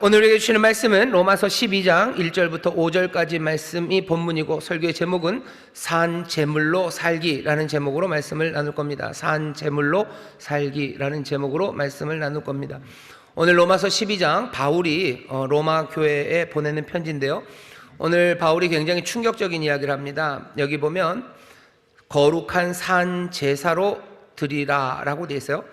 오늘 우리에게 주시는 말씀은 로마서 12장 1절부터 5절까지 말씀이 본문이고, 설교의 제목은 산 제물로 살기라는 제목으로 말씀을 나눌 겁니다. 산 제물로 살기라는 제목으로 말씀을 나눌 겁니다. 오늘 로마서 12장, 바울이 로마 교회에 보내는 편지인데요, 오늘 바울이 굉장히 충격적인 이야기를 합니다. 여기 보면 거룩한 산 제사로 드리라 라고 되어 있어요.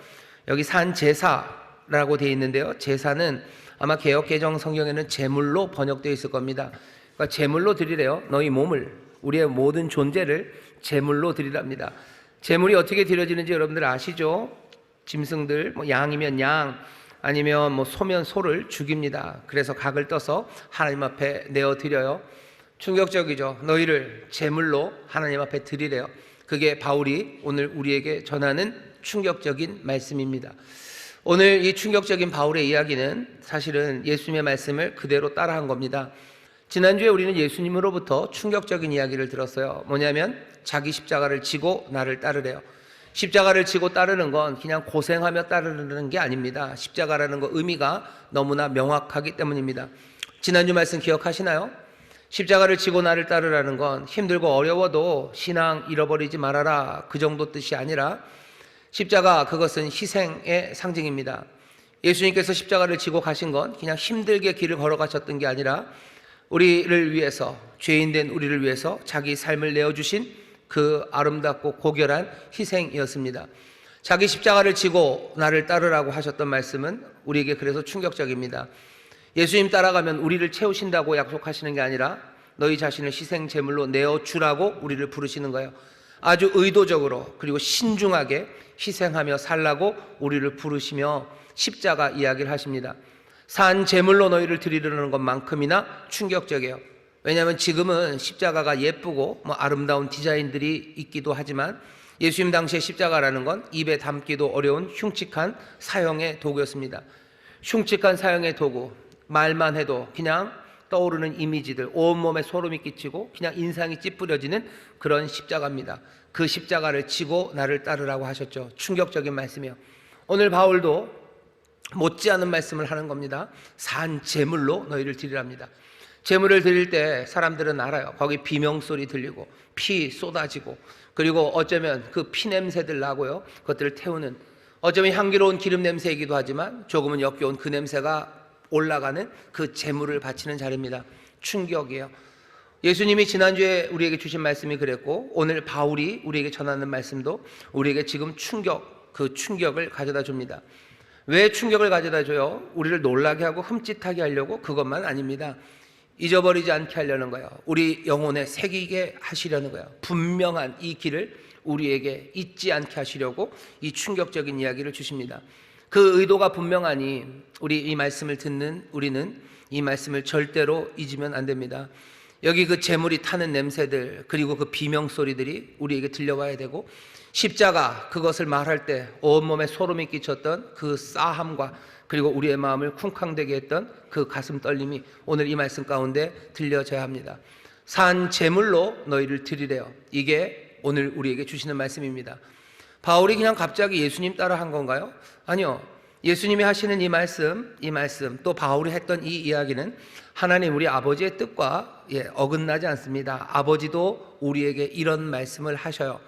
여기 산 제사라고 되어 있는데요, 제사는 아마 개역개정 성경에는 제물로 번역되어 있을 겁니다. 그러니까 제물로 드리래요. 너희 몸을, 우리의 모든 존재를 제물로 드리랍니다. 제물이 어떻게 드려지는지 여러분들 아시죠? 짐승들, 양이면 양, 아니면 소면 소를 죽입니다. 그래서 각을 떠서 하나님 앞에 내어 드려요. 충격적이죠. 너희를 제물로 하나님 앞에 드리래요. 그게 바울이 오늘 우리에게 전하는 충격적인 말씀입니다. 오늘 이 충격적인 바울의 이야기는 사실은 예수님의 말씀을 그대로 따라한 겁니다. 지난주에 우리는 예수님으로부터 충격적인 이야기를 들었어요. 뭐냐면 자기 십자가를 지고 나를 따르래요. 십자가를 지고 따르는 건 그냥 고생하며 따르는 게 아닙니다. 십자가라는 거 의미가 너무나 명확하기 때문입니다. 지난주 말씀 기억하시나요? 십자가를 지고 나를 따르라는 건 힘들고 어려워도 신앙 잃어버리지 말아라, 그 정도 뜻이 아니라 십자가, 그것은 희생의 상징입니다. 예수님께서 십자가를 지고 가신 건 그냥 힘들게 길을 걸어가셨던 게 아니라 우리를 위해서, 죄인된 우리를 위해서 자기 삶을 내어주신 그 아름답고 고결한 희생이었습니다. 자기 십자가를 지고 나를 따르라고 하셨던 말씀은 우리에게 그래서 충격적입니다. 예수님 따라가면 우리를 채우신다고 약속하시는 게 아니라 너희 자신을 희생 제물로 내어주라고 우리를 부르시는 거예요. 아주 의도적으로 그리고 신중하게 희생하며 살라고 우리를 부르시며 십자가 이야기를 하십니다. 산 제물로 너희를 드리려는 것만큼이나 충격적이에요. 왜냐하면 지금은 십자가가 예쁘고 아름다운 디자인들이 있기도 하지만 예수님 당시의 십자가라는 건 입에 담기도 어려운 흉측한 사형의 도구였습니다. 흉측한 사형의 도구, 말만 해도 그냥 떠오르는 이미지들, 온몸에 소름이 끼치고 그냥 인상이 찌푸려지는 그런 십자가입니다. 그 십자가를 지고 나를 따르라고 하셨죠. 충격적인 말씀이요. 오늘 바울도 못지않은 말씀을 하는 겁니다. 산 제물로 너희를 드리랍니다. 제물을 드릴 때 사람들은 알아요. 거기 비명소리 들리고 피 쏟아지고, 그리고 어쩌면 그 피 냄새들 나고요, 그것들을 태우는, 어쩌면 향기로운 기름 냄새이기도 하지만 조금은 역겨운 그 냄새가 올라가는 그 제물을 바치는 자리입니다. 충격이에요. 예수님이 지난주에 우리에게 주신 말씀이 그랬고, 오늘 바울이 우리에게 전하는 말씀도 우리에게 지금 그 충격을 가져다 줍니다. 왜 충격을 가져다 줘요? 우리를 놀라게 하고 흠칫하게 하려고? 그것만 아닙니다. 잊어버리지 않게 하려는 거예요. 우리 영혼에 새기게 하시려는 거예요. 분명한 이 길을 우리에게 잊지 않게 하시려고 이 충격적인 이야기를 주십니다. 그 의도가 분명하니 우리 이 말씀을 듣는 우리는 이 말씀을 절대로 잊으면 안 됩니다. 여기 그 제물이 타는 냄새들, 그리고 그 비명소리들이 우리에게 들려와야 되고, 십자가, 그것을 말할 때 온몸에 소름이 끼쳤던 그 싸함과 그리고 우리의 마음을 쿵쾅대게 했던 그 가슴 떨림이 오늘 이 말씀 가운데 들려져야 합니다. 산 제물로 너희를 드리래요. 이게 오늘 우리에게 주시는 말씀입니다. 바울이 그냥 갑자기 예수님 따라 한 건가요? 아니요. 예수님이 하시는 이 말씀, 또 바울이 했던 이 이야기는 하나님 우리 아버지의 뜻과 어긋나지 않습니다. 아버지도 우리에게 이런 말씀을 하셔요.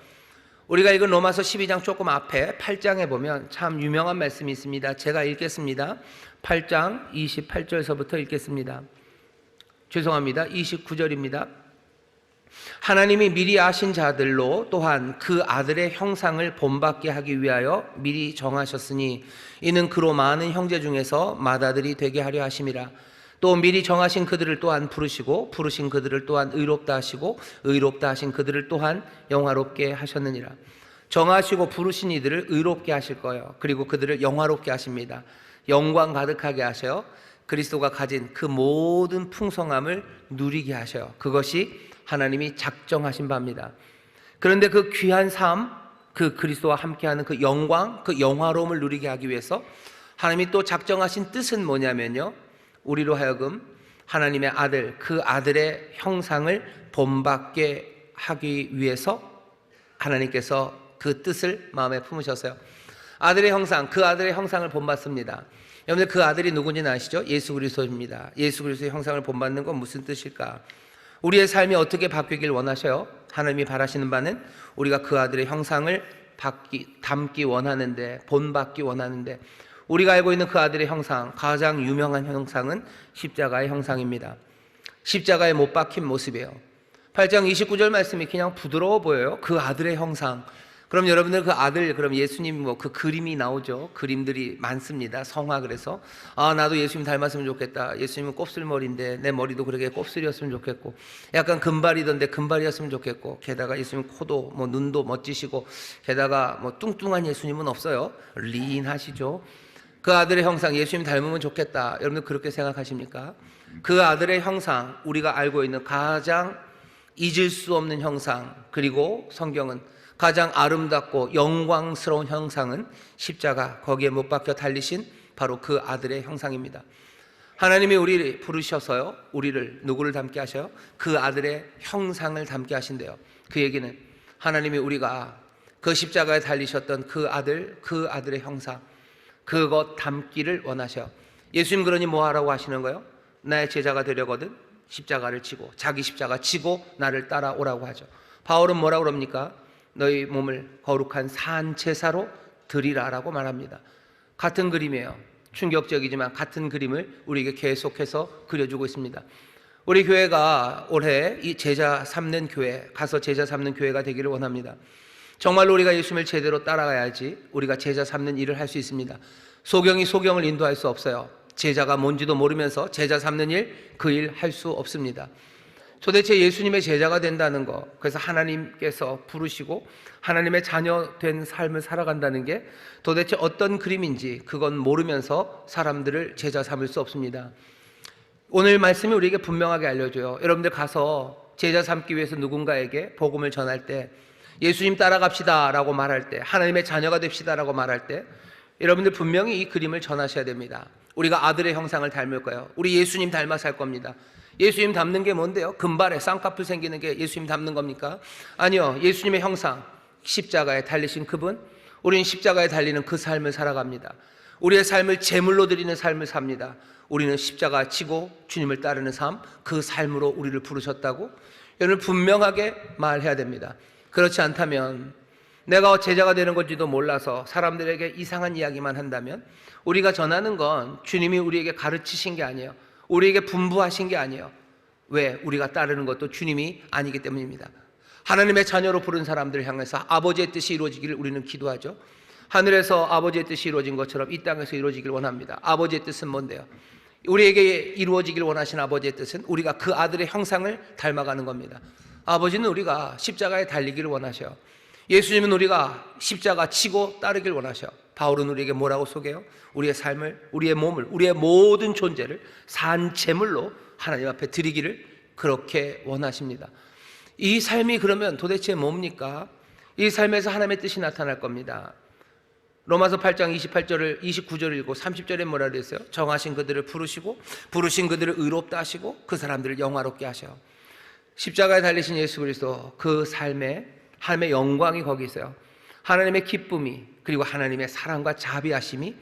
우리가 읽은 로마서 12장 조금 앞에 8장에 보면 참 유명한 말씀이 있습니다. 제가 읽겠습니다. 8장 28절서부터 읽겠습니다. 죄송합니다. 29절입니다. 하나님이 미리 아신 자들로 또한 그 아들의 형상을 본받게 하기 위하여 미리 정하셨으니 이는 그로 많은 형제 중에서 맏아들이 되게 하려 하심이라. 또 미리 정하신 그들을 또한 부르시고 부르신 그들을 또한 의롭다 하시고 의롭다 하신 그들을 또한 영화롭게 하셨느니라. 정하시고 부르신 이들을 의롭게 하실 거예요. 그리고 그들을 영화롭게 하십니다. 영광 가득하게 하셔요. 그리스도가 가진 그 모든 풍성함을 누리게 하셔요. 그것이 하나님이 작정하신 바입니다. 그런데 그 귀한 삶, 그 그리스도와 함께하는 그 영광, 그 영화로움을 누리게 하기 위해서 하나님이 또 작정하신 뜻은 뭐냐면요, 우리로 하여금 하나님의 아들, 그 아들의 형상을 본받게 하기 위해서 하나님께서 그 뜻을 마음에 품으셨어요. 아들의 형상, 그 아들의 형상을 본받습니다. 여러분들 그 아들이 누군지는 아시죠? 예수 그리스도입니다. 예수 그리스도의 형상을 본받는 건 무슨 뜻일까? 우리의 삶이 어떻게 바뀌길 원하셔요? 하나님이 바라시는 바는 우리가 그 아들의 형상을 담기 원하는데, 본받기 원하는데, 우리가 알고 있는 그 아들의 형상, 가장 유명한 형상은 십자가의 형상입니다. 십자가에 못 박힌 모습이에요. 8장 29절 말씀이 그냥 부드러워 보여요. 그 아들의 형상. 그럼 여러분들 그 아들, 그럼 예수님 그 그림이 나오죠. 그림들이 많습니다. 성화. 그래서 나도 예수님 닮았으면 좋겠다. 예수님은 곱슬머리인데 내 머리도 그렇게 곱슬이었으면 좋겠고, 약간 금발이던데 금발이었으면 좋겠고, 게다가 예수님 코도 눈도 멋지시고, 게다가 뚱뚱한 예수님은 없어요. 리인하시죠. 그 아들의 형상, 예수님 닮으면 좋겠다. 여러분들 그렇게 생각하십니까? 그 아들의 형상, 우리가 알고 있는 가장 잊을 수 없는 형상, 그리고 성경은 가장 아름답고 영광스러운 형상은 십자가, 거기에 못 박혀 달리신 바로 그 아들의 형상입니다. 하나님이 우리를 부르셔서요, 우리를 누구를 닮게 하셔요? 그 아들의 형상을 닮게 하신대요. 그 얘기는 하나님이 우리가 그 십자가에 달리셨던 그 아들의 형상, 그것 닮기를 원하셔. 예수님 그러니 뭐 하라고 하시는 거예요? 나의 제자가 되려거든 십자가를 지고, 자기 십자가 지고 나를 따라오라고 하죠. 바울은 뭐라고 그럽니까? 너희 몸을 거룩한 산제사로 드리라라고 말합니다. 같은 그림이에요. 충격적이지만 같은 그림을 우리에게 계속해서 그려주고 있습니다. 우리 교회가 올해 이 제자 삼는 교회, 가서 제자 삼는 교회가 되기를 원합니다. 정말로 우리가 예수님을 제대로 따라가야지 우리가 제자 삼는 일을 할 수 있습니다. 소경이 소경을 인도할 수 없어요. 제자가 뭔지도 모르면서 제자 삼는 일, 그 일 할 수 없습니다. 도대체 예수님의 제자가 된다는 거, 그래서 하나님께서 부르시고 하나님의 자녀 된 삶을 살아간다는 게 도대체 어떤 그림인지 그건 모르면서 사람들을 제자 삼을 수 없습니다. 오늘 말씀이 우리에게 분명하게 알려줘요. 여러분들 가서 제자 삼기 위해서 누군가에게 복음을 전할 때, 예수님 따라갑시다 라고 말할 때, 하나님의 자녀가 됩시다 라고 말할 때 여러분들 분명히 이 그림을 전하셔야 됩니다. 우리가 아들의 형상을 닮을 거예요. 우리 예수님 닮아서 할 겁니다. 예수님 닮는 게 뭔데요? 금발에 쌍꺼풀 생기는 게 예수님 닮는 겁니까? 아니요. 예수님의 형상, 십자가에 달리신 그분, 우리는 십자가에 달리는 그 삶을 살아갑니다. 우리의 삶을 제물로 드리는 삶을 삽니다. 우리는 십자가 지고 주님을 따르는 삶, 그 삶으로 우리를 부르셨다고 여러분 분명하게 말해야 됩니다. 그렇지 않다면, 내가 제자가 되는 건지도 몰라서 사람들에게 이상한 이야기만 한다면, 우리가 전하는 건 주님이 우리에게 가르치신 게 아니에요. 우리에게 분부하신 게 아니에요. 왜? 우리가 따르는 것도 주님이 아니기 때문입니다. 하나님의 자녀로 부른 사람들을 향해서 아버지의 뜻이 이루어지기를 우리는 기도하죠. 하늘에서 아버지의 뜻이 이루어진 것처럼 이 땅에서 이루어지길 원합니다. 아버지의 뜻은 뭔데요? 우리에게 이루어지길 원하신 아버지의 뜻은 우리가 그 아들의 형상을 닮아가는 겁니다. 아버지는 우리가 십자가에 달리기를 원하셔요. 예수님은 우리가 십자가 치고 따르길 원하셔요. 바울은 우리에게 뭐라고 소개해요? 우리의 삶을, 우리의 몸을, 우리의 모든 존재를 산 제물로 하나님 앞에 드리기를 그렇게 원하십니다. 이 삶이 그러면 도대체 뭡니까? 이 삶에서 하나님의 뜻이 나타날 겁니다. 로마서 8장 29절을 읽고 30절에 뭐라 그랬어요? 정하신 그들을 부르시고 부르신 그들을 의롭다 하시고 그 사람들을 영화롭게 하셔요. 십자가에 달리신 예수 그리스도, 그 삶에 하나님의 영광이 거기 있어요. 하나님의 기쁨이, 그리고 하나님의 사랑과 자비하심이,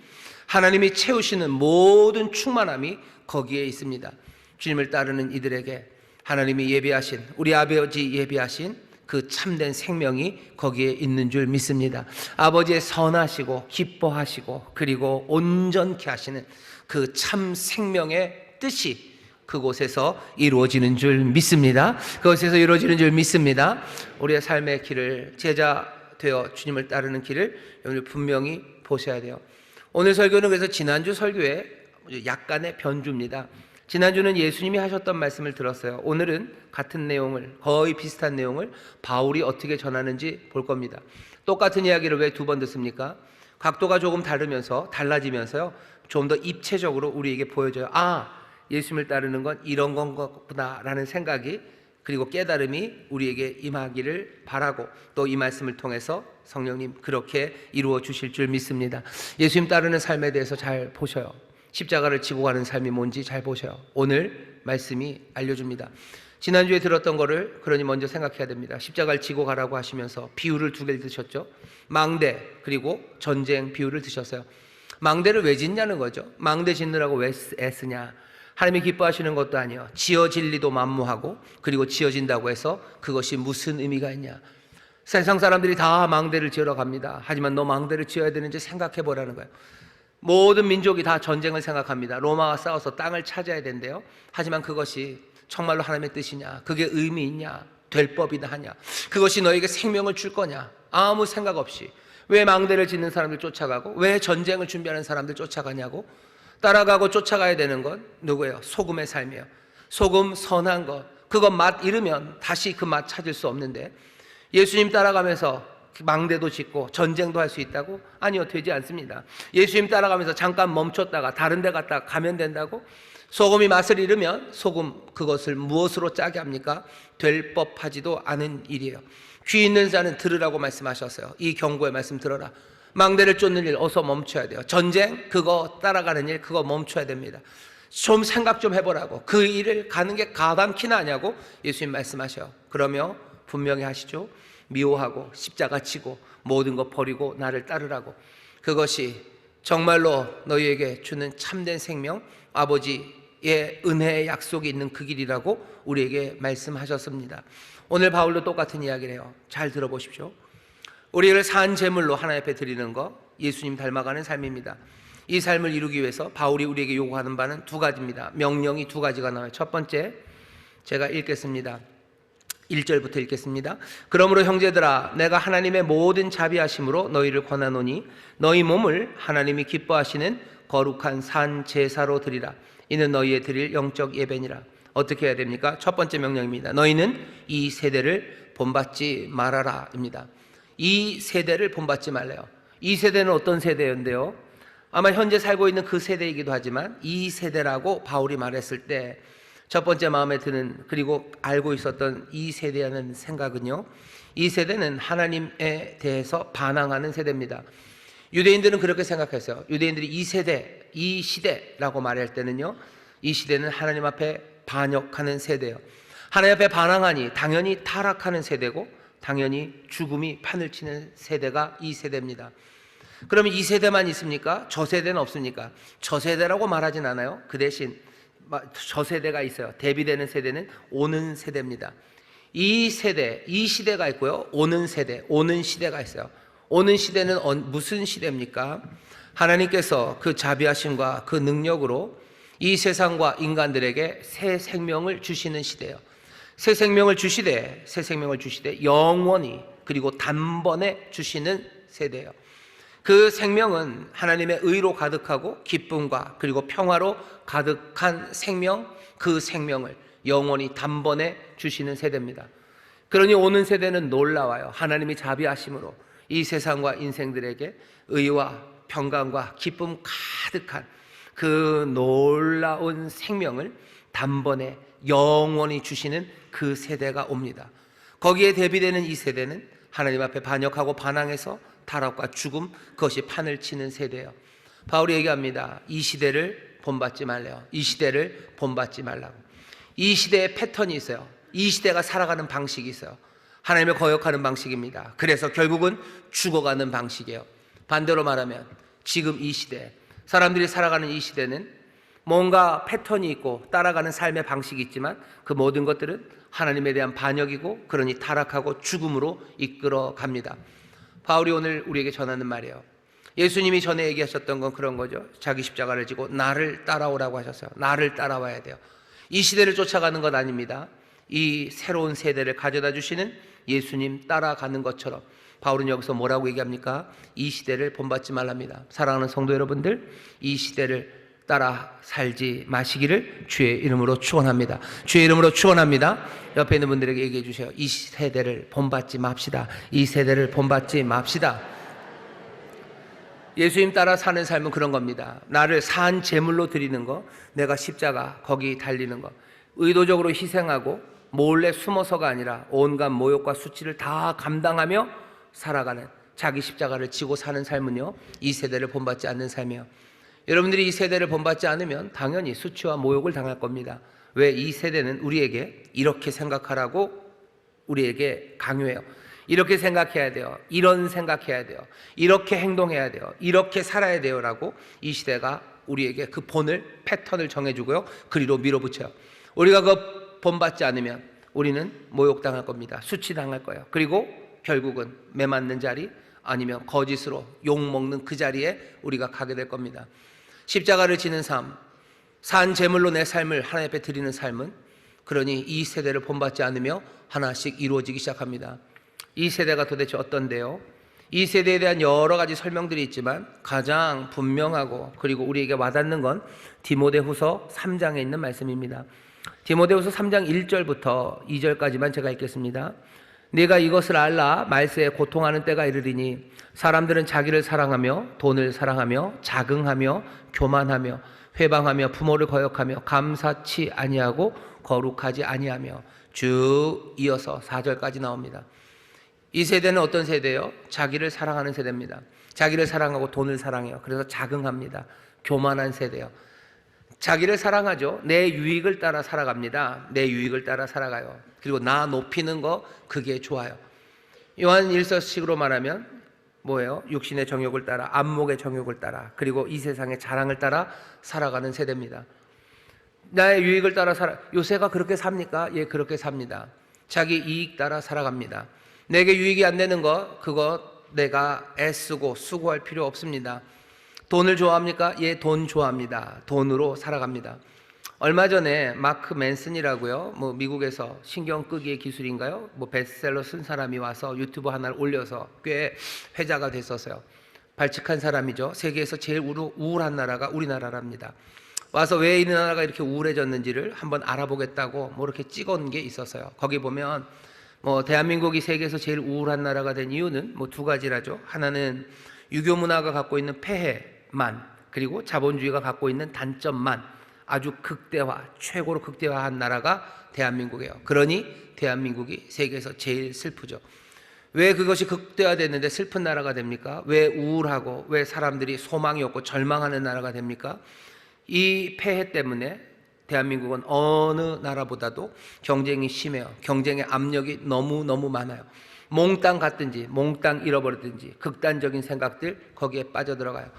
하나님이 채우시는 모든 충만함이 거기에 있습니다. 주님을 따르는 이들에게 하나님이 예비하신, 우리 아버지 예비하신 그 참된 생명이 거기에 있는 줄 믿습니다. 아버지의 선하시고 기뻐하시고 그리고 온전케 하시는 그 참 생명의 뜻이 그곳에서 이루어지는 줄 믿습니다. 그곳에서 이루어지는 줄 믿습니다. 우리의 삶의 길을, 제자 되어 주님을 따르는 길을 여러분이 분명히 보셔야 돼요. 오늘 설교는 그래서 지난주 설교에 약간의 변주입니다. 지난주는 예수님이 하셨던 말씀을 들었어요. 오늘은 같은 내용을, 거의 비슷한 내용을 바울이 어떻게 전하는지 볼 겁니다. 똑같은 이야기를 왜 두 번 듣습니까? 각도가 조금 달라지면서요, 좀 더 입체적으로 우리에게 보여줘요. 예수님을 따르는 건 이런 건가 라는 생각이, 그리고 깨달음이 우리에게 임하기를 바라고, 또 이 말씀을 통해서 성령님 그렇게 이루어 주실 줄 믿습니다. 예수님 따르는 삶에 대해서 잘 보셔요. 십자가를 지고 가는 삶이 뭔지 잘 보셔요. 오늘 말씀이 알려줍니다. 지난주에 들었던 거를 그러니 먼저 생각해야 됩니다. 십자가를 지고 가라고 하시면서 비유를 두 개를 드셨죠. 망대 그리고 전쟁 비유를 드셨어요. 망대를 왜 짓냐는 거죠. 망대 짓느라고 왜 애쓰냐. 하나님이 기뻐하시는 것도 아니요, 지어질 리도 만무하고, 그리고 지어진다고 해서 그것이 무슨 의미가 있냐. 세상 사람들이 다 망대를 지으러 갑니다. 하지만 너 망대를 지어야 되는지 생각해 보라는 거예요. 모든 민족이 다 전쟁을 생각합니다. 로마와 싸워서 땅을 차지해야 된대요. 하지만 그것이 정말로 하나님의 뜻이냐, 그게 의미 있냐, 될 법이다 하냐, 그것이 너에게 생명을 줄 거냐, 아무 생각 없이 왜 망대를 짓는 사람들 쫓아가고, 왜 전쟁을 준비하는 사람들 쫓아가냐고. 따라가고 쫓아가야 되는 건 누구예요? 소금의 삶이에요. 소금, 선한 것, 그거 맛 잃으면 다시 그 맛 찾을 수 없는데, 예수님 따라가면서 망대도 짓고 전쟁도 할 수 있다고? 아니요, 되지 않습니다. 예수님 따라가면서 잠깐 멈췄다가 다른 데 갔다가 가면 된다고? 소금이 맛을 잃으면 소금, 그것을 무엇으로 짜게 합니까? 될 법하지도 않은 일이에요. 귀 있는 자는 들으라고 말씀하셨어요. 이 경고의 말씀 들어라. 망대를 쫓는 일 어서 멈춰야 돼요. 전쟁, 그거 따라가는 일, 그거 멈춰야 됩니다. 좀 생각 좀 해보라고. 그 일을 가는 게 가당키나 하냐고 예수님 말씀하셔요. 그러며 분명히 하시죠. 미워하고 십자가 치고 모든 것 버리고 나를 따르라고. 그것이 정말로 너희에게 주는 참된 생명, 아버지의 은혜의 약속이 있는 그 길이라고 우리에게 말씀하셨습니다. 오늘 바울도 똑같은 이야기를 해요. 잘 들어보십시오. 우리를 산 제물로 하나님 앞에 드리는 거, 예수님 닮아가는 삶입니다. 이 삶을 이루기 위해서 바울이 우리에게 요구하는 바는 두 가지입니다. 명령이 두 가지가 나와요. 첫 번째, 제가 읽겠습니다. 1절부터 읽겠습니다. 그러므로 형제들아, 내가 하나님의 모든 자비하심으로 너희를 권하노니 너희 몸을 하나님이 기뻐하시는 거룩한 산 제사로 드리라. 이는 너희의 드릴 영적 예배니라. 어떻게 해야 됩니까? 첫 번째 명령입니다. 너희는 이 세대를 본받지 말아라 입니다. 이 세대를 본받지 말래요. 이 세대는 어떤 세대인데요? 아마 현재 살고 있는 그 세대이기도 하지만, 이 세대라고 바울이 말했을 때 첫 번째 마음에 드는, 그리고 알고 있었던 이 세대라는 생각은요, 이 세대는 하나님에 대해서 반항하는 세대입니다. 유대인들은 그렇게 생각했어요. 유대인들이 이 세대, 이 시대라고 말할 때는요, 이 시대는 하나님 앞에 반역하는 세대예요. 하나님 앞에 반항하니 당연히 타락하는 세대고, 당연히 죽음이 판을 치는 세대가 이 세대입니다. 그러면 이 세대만 있습니까? 저 세대는 없습니까? 저 세대라고 말하진 않아요. 그 대신 저 세대가 있어요. 대비되는 세대는 오는 세대입니다. 이 세대, 이 시대가 있고요, 오는 세대, 오는 시대가 있어요. 오는 시대는 무슨 시대입니까? 하나님께서 그 자비하심과 그 능력으로 이 세상과 인간들에게 새 생명을 주시는 시대예요. 새 생명을 주시되 영원히, 그리고 단번에 주시는 세대예요. 그 생명은 하나님의 의로 가득하고 기쁨과 그리고 평화로 가득한 생명, 그 생명을 영원히 단번에 주시는 세대입니다. 그러니 오는 세대는 놀라워요. 하나님이 자비하심으로 이 세상과 인생들에게 의와 평강과 기쁨 가득한 그 놀라운 생명을 단번에 영원히 주시는 그 세대가 옵니다. 거기에 대비되는 이 세대는 하나님 앞에 반역하고 반항해서 타락과 죽음, 그것이 판을 치는 세대예요. 바울이 얘기합니다. 이 시대를 본받지 말래요. 이 시대를 본받지 말라고. 이 시대의 패턴이 있어요. 이 시대가 살아가는 방식이 있어요. 하나님을 거역하는 방식입니다. 그래서 결국은 죽어가는 방식이에요. 반대로 말하면 지금 이 시대, 사람들이 살아가는 이 시대는 뭔가 패턴이 있고 따라가는 삶의 방식이 있지만, 그 모든 것들은 하나님에 대한 반역이고, 그러니 타락하고 죽음으로 이끌어 갑니다. 바울이 오늘 우리에게 전하는 말이에요. 예수님이 전에 얘기하셨던 건 그런 거죠. 자기 십자가를 지고 나를 따라오라고 하셨어요. 나를 따라와야 돼요. 이 시대를 쫓아가는 것 아닙니다. 이 새로운 세대를 가져다 주시는 예수님 따라가는 것처럼 바울은 여기서 뭐라고 얘기합니까? 이 시대를 본받지 말랍니다. 사랑하는 성도 여러분들, 이 시대를 따라 살지 마시기를 주의 이름으로 축원합니다. 주의 이름으로 축원합니다. 옆에 있는 분들에게 얘기해 주세요. 이 세대를 본받지 맙시다. 이 세대를 본받지 맙시다. 예수님 따라 사는 삶은 그런 겁니다. 나를 산 제물로 드리는 거, 내가 십자가 거기 달리는 거, 의도적으로 희생하고 몰래 숨어서가 아니라 온갖 모욕과 수치를 다 감당하며 살아가는, 자기 십자가를 지고 사는 삶은요, 이 세대를 본받지 않는 삶이에요. 여러분들이 이 세대를 본받지 않으면 당연히 수치와 모욕을 당할 겁니다. 왜? 이 세대는 우리에게 이렇게 생각하라고 우리에게 강요해요. 이렇게 생각해야 돼요. 이런 생각해야 돼요. 이렇게 행동해야 돼요. 이렇게 살아야 돼요. 라고 이 시대가 우리에게 그 본을, 패턴을 정해주고요. 그리로 밀어붙여요. 우리가 그 본받지 않으면 우리는 모욕당할 겁니다. 수치당할 거예요. 그리고 결국은 매맞는 자리, 아니면 거짓으로 욕먹는 그 자리에 우리가 가게 될 겁니다. 십자가를 지는 삶, 산 제물로 내 삶을 하나님 앞에 드리는 삶은, 그러니 이 세대를 본받지 않으며 하나씩 이루어지기 시작합니다. 이 세대가 도대체 어떤데요? 이 세대에 대한 여러 가지 설명들이 있지만 가장 분명하고 그리고 우리에게 와닿는 건 디모데후서 3장에 있는 말씀입니다. 디모데후서 3장 1절부터 2절까지만 제가 읽겠습니다. 네가 이것을 알라. 말세에 고통하는 때가 이르리니 사람들은 자기를 사랑하며 돈을 사랑하며 자긍하며 교만하며 회방하며 부모를 거역하며 감사치 아니하고 거룩하지 아니하며, 쭉 이어서 4절까지 나옵니다. 이 세대는 어떤 세대예요? 자기를 사랑하는 세대입니다. 자기를 사랑하고 돈을 사랑해요. 그래서 자긍합니다. 교만한 세대예요. 자기를 사랑하죠. 내 유익을 따라 살아갑니다. 내 유익을 따라 살아가요. 그리고 나 높이는 거, 그게 좋아요. 요한 1서식으로 말하면 뭐예요? 육신의 정욕을 따라, 안목의 정욕을 따라, 그리고 이 세상의 자랑을 따라 살아가는 세대입니다. 나의 유익을 따라 요새가 그렇게 삽니까? 예, 그렇게 삽니다. 자기 이익 따라 살아갑니다. 내게 유익이 안 되는 거, 그거 내가 애쓰고 수고할 필요 없습니다. 돈을 좋아합니까? 예, 돈 좋아합니다. 돈으로 살아갑니다. 얼마 전에 마크 맨슨이라고요, 미국에서 신경 끄기의 기술인가요? 베스트셀러 쓴 사람이 와서 유튜브 하나를 올려서 꽤 회자가 됐었어요. 발칙한 사람이죠. 세계에서 제일 우울한 나라가 우리나라랍니다. 와서 왜 이 나라가 이렇게 우울해졌는지를 한번 알아보겠다고 이렇게 찍어온 게 있었어요. 거기 보면 대한민국이 세계에서 제일 우울한 나라가 된 이유는 두 가지라죠. 하나는 유교 문화가 갖고 있는 폐해만, 그리고 자본주의가 갖고 있는 단점만 아주 극대화, 최고로 극대화한 나라가 대한민국이에요. 그러니 대한민국이 세계에서 제일 슬프죠. 왜 그것이 극대화됐는데 슬픈 나라가 됩니까? 왜 우울하고 왜 사람들이 소망이 없고 절망하는 나라가 됩니까? 이 폐해 때문에 대한민국은 어느 나라보다도 경쟁이 심해요. 경쟁의 압력이 너무너무 많아요. 몽땅 갔든지 몽땅 잃어버리든지 극단적인 생각들 거기에 빠져들어가요.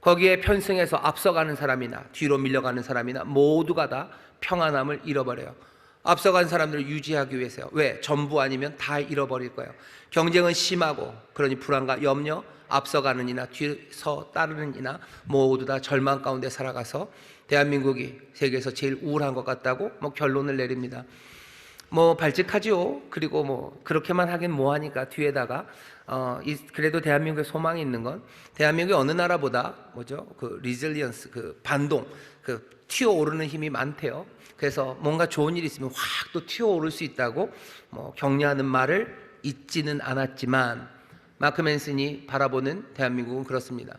거기에 편승해서 앞서가는 사람이나 뒤로 밀려가는 사람이나 모두가 다 평안함을 잃어버려요. 앞서간 사람들을 유지하기 위해서요. 왜? 전부 아니면 다 잃어버릴 거예요. 경쟁은 심하고, 그러니 불안과 염려, 앞서가는 이나 뒤서 따르는 이나 모두 다 절망 가운데 살아가서 대한민국이 세계에서 제일 우울한 것 같다고 결론을 내립니다. 발칙하지요. 그리고 그렇게만 하긴 뭐하니까 뒤에다가 그래도 대한민국에 소망이 있는 건, 대한민국이 어느 나라보다 그 리질리언스, 그 반동, 그 튀어오르는 힘이 많대요. 그래서 뭔가 좋은 일이 있으면 확 또 튀어오를 수 있다고 격려하는 말을 잊지는 않았지만, 마크 맨슨이 바라보는 대한민국은 그렇습니다.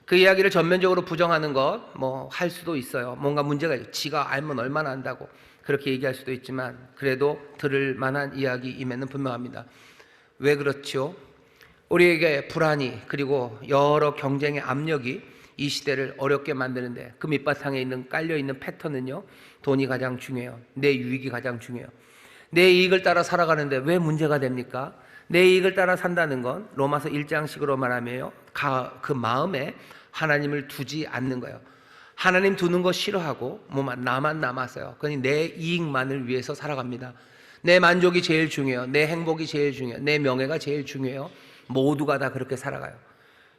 그 이야기를 전면적으로 부정하는 것 할 수도 있어요. 뭔가 문제가 있죠. 지가 알면 얼마나 안다고 그렇게 얘기할 수도 있지만, 그래도 들을 만한 이야기임에는 분명합니다. 왜 그렇죠? 우리에게 불안이, 그리고 여러 경쟁의 압력이 이 시대를 어렵게 만드는데, 그 밑바탕에 깔려있는 패턴은요, 돈이 가장 중요해요. 내 유익이 가장 중요해요. 내 이익을 따라 살아가는데 왜 문제가 됩니까? 내 이익을 따라 산다는 건 로마서 1장식으로 말하면 그 마음에 하나님을 두지 않는 거예요. 하나님 두는 거 싫어하고 나만 남았어요. 그러니 내 이익만을 위해서 살아갑니다. 내 만족이 제일 중요해요. 내 행복이 제일 중요해요. 내 명예가 제일 중요해요. 모두가 다 그렇게 살아가요.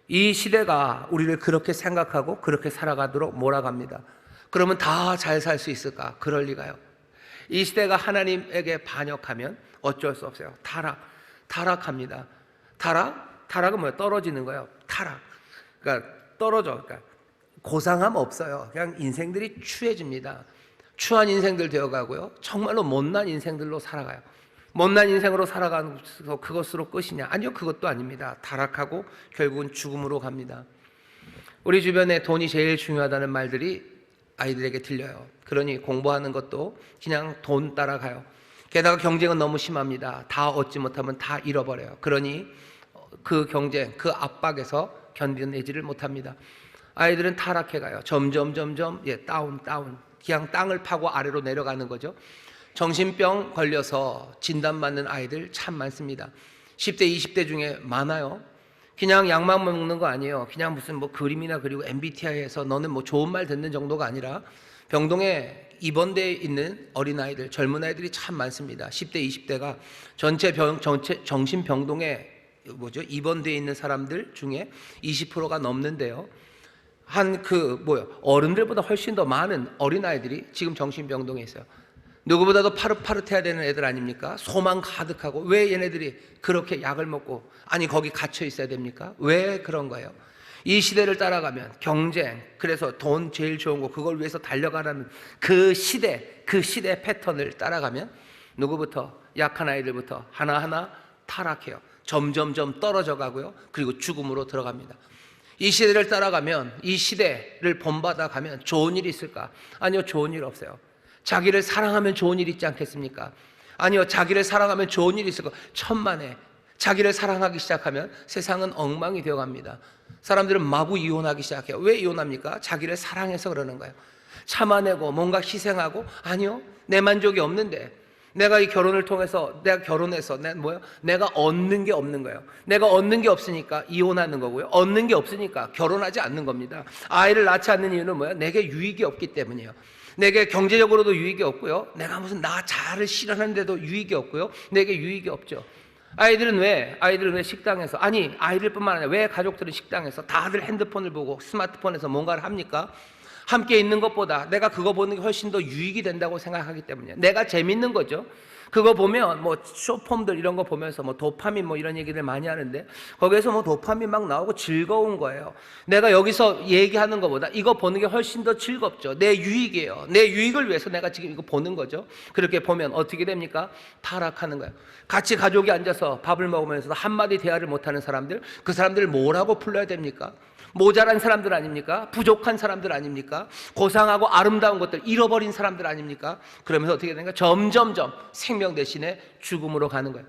이 시대가 우리를 그렇게 생각하고 그렇게 살아가도록 몰아갑니다. 그러면 다 잘 살 수 있을까? 그럴 리가요. 이 시대가 하나님에게 반역하면 어쩔 수 없어요. 타락합니다. 타락은 뭐예요? 떨어지는 거예요. 타락. 그러니까 떨어져. 그러니까 고상함 없어요. 그냥 인생들이 추해집니다. 추한 인생들 되어가고요. 정말로 못난 인생들로 살아가요. 못난 인생으로 살아가서 그것으로 끝이냐? 아니요, 그것도 아닙니다. 타락하고 결국은 죽음으로 갑니다. 우리 주변에 돈이 제일 중요하다는 말들이 아이들에게 들려요. 그러니 공부하는 것도 그냥 돈 따라가요. 게다가 경쟁은 너무 심합니다. 다 얻지 못하면 다 잃어버려요. 그러니 그 경쟁, 그 압박에서 견뎌내지를 못합니다. 아이들은 타락해가요. 점점 다운. 그냥 땅을 파고 아래로 내려가는 거죠. 정신병 걸려서 진단받는 아이들 참 많습니다. 10대, 20대 중에 많아요. 그냥 약만 먹는 거 아니에요. 그냥 무슨 뭐 그림이나 그리고 MBTI에서 너는 뭐 좋은 말 듣는 정도가 아니라 병동에 입원되어 있는 어린아이들, 젊은 아이들이 참 많습니다. 10대, 20대가 전체 정신병동에 입원되어 있는 사람들 중에 20%가 넘는데요. 어른들보다 훨씬 더 많은 어린아이들이 지금 정신병동에 있어요. 누구보다도 파릇파릇해야 되는 애들 아닙니까? 소망 가득하고. 왜 얘네들이 그렇게 약을 먹고 거기 갇혀 있어야 됩니까? 왜 그런 거예요? 이 시대를 따라가면 경쟁, 그래서 돈 제일 좋은 거 그걸 위해서 달려가라는 그 시대 패턴을 따라가면 누구부터? 약한 아이들부터 하나하나 타락해요. 점점점 떨어져 가고요. 그리고 죽음으로 들어갑니다. 이 시대를 따라가면, 이 시대를 본받아 가면 좋은 일이 있을까? 아니요, 좋은 일 없어요. 자기를 사랑하면 좋은 일 있지 않겠습니까? 아니요, 자기를 사랑하면 좋은 일이 있을 거 천만에. 자기를 사랑하기 시작하면 세상은 엉망이 되어갑니다. 사람들은 마구 이혼하기 시작해요. 왜 이혼합니까? 자기를 사랑해서 그러는 거예요. 참아내고 뭔가 희생하고, 아니요, 내 만족이 없는데 내가 이 결혼을 통해서 내가 결혼해서 내가 얻는 게 없는 거예요. 내가 얻는 게 없으니까 이혼하는 거고요. 얻는 게 없으니까 결혼하지 않는 겁니다. 아이를 낳지 않는 이유는 뭐예요? 내게 유익이 없기 때문이에요. 내게 경제적으로도 유익이 없고요. 내가 무슨 나 자아를 실현하는데도 유익이 없고요. 내게 유익이 없죠. 아이들은 왜 식당에서, 아이들뿐만 아니라 왜 가족들은 식당에서 다들 핸드폰을 보고 스마트폰에서 뭔가를 합니까? 함께 있는 것보다 내가 그거 보는 게 훨씬 더 유익이 된다고 생각하기 때문이에요. 내가 재밌는 거죠. 그거 보면 쇼폼들 이런 거 보면서 도파민 이런 얘기를 많이 하는데, 거기에서 도파민 막 나오고 즐거운 거예요. 내가 여기서 얘기하는 것보다 이거 보는 게 훨씬 더 즐겁죠. 내 유익이에요. 내 유익을 위해서 내가 지금 이거 보는 거죠. 그렇게 보면 어떻게 됩니까? 타락하는 거예요. 같이 가족이 앉아서 밥을 먹으면서 한마디 대화를 못하는 사람들, 그 사람들을 뭐라고 불러야 됩니까? 모자란 사람들 아닙니까? 부족한 사람들 아닙니까? 고상하고 아름다운 것들 잃어버린 사람들 아닙니까? 그러면서 어떻게 되는가? 점점점 생명 대신에 죽음으로 가는 거예요.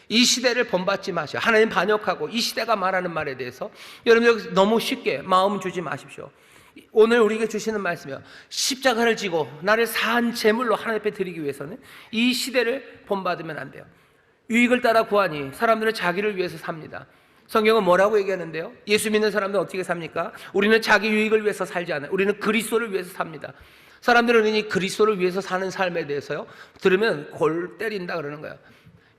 이 시대를 본받지 마시오. 하나님 반역하고 이 시대가 말하는 말에 대해서 여러분 너무 쉽게 마음 주지 마십시오. 오늘 우리에게 주시는 말씀이요, 십자가를 지고 나를 산 제물로 하나님 앞에 드리기 위해서는 이 시대를 본받으면 안 돼요. 유익을 따라 구하니 사람들은 자기를 위해서 삽니다. 성경은 뭐라고 얘기하는데요? 예수 믿는 사람들은 어떻게 삽니까? 우리는 자기 유익을 위해서 살지 않아요. 우리는 그리스도를 위해서 삽니다. 사람들은 이 그리스도를 위해서 사는 삶에 대해서요, 들으면 골 때린다 그러는 거예요.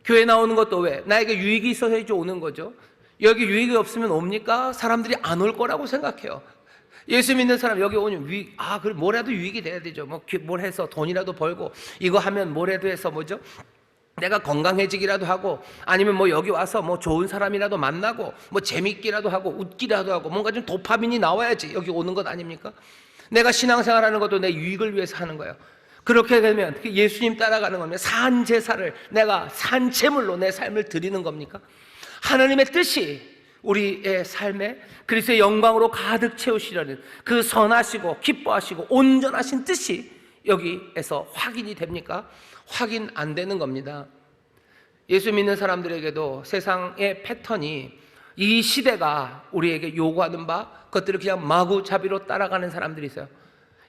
교회 나오는 것도 왜? 나에게 유익이 있어야지 오는 거죠. 여기 유익이 없으면 옵니까? 사람들이 안 올 거라고 생각해요. 예수 믿는 사람 여기 오면 그럼 뭐라도 유익이 돼야 되죠. 뭘 해서 돈이라도 벌고, 이거 하면 뭐라도 해서 내가 건강해지기라도 하고, 아니면 여기 와서 좋은 사람이라도 만나고 재밌기라도 하고 웃기라도 하고 뭔가 좀 도파민이 나와야지 여기 오는 것 아닙니까? 내가 신앙생활하는 것도 내 유익을 위해서 하는 거예요. 그렇게 되면 예수님 따라가는 겁니다. 산 제사를, 내가 산 제물로 내 삶을 드리는 겁니까? 하나님의 뜻이 우리의 삶에 그리스도의 영광으로 가득 채우시려는 그 선하시고 기뻐하시고 온전하신 뜻이 여기에서 확인이 됩니까? 확인 안 되는 겁니다. 예수 믿는 사람들에게도 세상의 패턴이, 이 시대가 우리에게 요구하는 바, 그것들을 그냥 마구잡이로 따라가는 사람들이 있어요.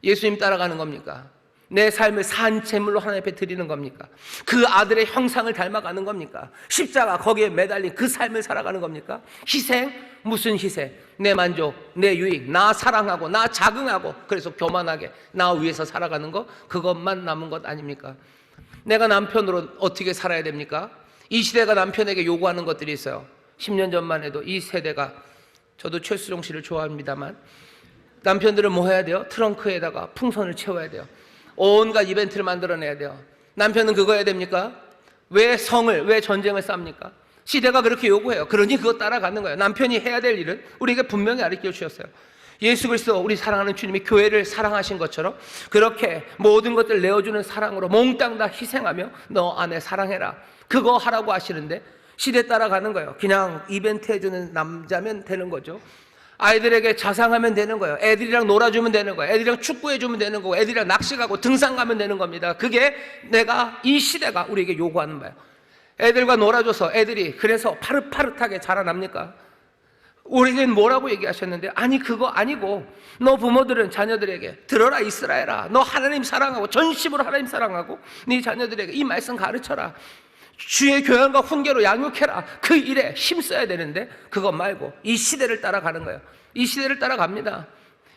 예수님 따라가는 겁니까? 내 삶을 산 제물로 하나님 앞에 드리는 겁니까? 그 아들의 형상을 닮아가는 겁니까? 십자가 거기에 매달린 그 삶을 살아가는 겁니까? 희생? 무슨 희생? 내 만족, 내 유익, 나 사랑하고 나 자긍하고 그래서 교만하게 나 위해서 살아가는 거, 그것만 남은 것 아닙니까? 내가 남편으로 어떻게 살아야 됩니까? 이 시대가 남편에게 요구하는 것들이 있어요. 10년 전만 해도 이 세대가, 저도 최수종 씨를 좋아합니다만, 남편들은 뭐 해야 돼요? 트렁크에다가 풍선을 채워야 돼요. 온갖 이벤트를 만들어내야 돼요. 남편은 그거 해야 됩니까? 왜 전쟁을 쌉니까? 시대가 그렇게 요구해요. 그러니 그거 따라가는 거예요. 남편이 해야 될 일은 우리에게 분명히 가르쳐 주셨어요. 예수 그리스도, 우리 사랑하는 주님이 교회를 사랑하신 것처럼 그렇게 모든 것들을 내어주는 사랑으로 몽땅 다 희생하며 너 아내 사랑해라, 그거 하라고 하시는데 시대 따라가는 거예요. 그냥 이벤트 해주는 남자면 되는 거죠. 아이들에게 자상하면 되는 거예요. 애들이랑 놀아주면 되는 거예요. 애들이랑 축구해주면 되는 거고, 애들이랑 낚시 가고 등산 가면 되는 겁니다. 그게 이 시대가 우리에게 요구하는 거예요. 애들과 놀아줘서 애들이 그래서 파릇파릇하게 자라납니까? 우리는 뭐라고 얘기하셨는데, 그거 아니고 너 부모들은 자녀들에게 들어라 이스라엘아, 너 하나님 사랑하고 전심으로 하나님 사랑하고 네 자녀들에게 이 말씀 가르쳐라. 주의 교양과 훈계로 양육해라. 그 일에 힘써야 되는데 그것 말고 이 시대를 따라가는 거예요. 이 시대를 따라갑니다.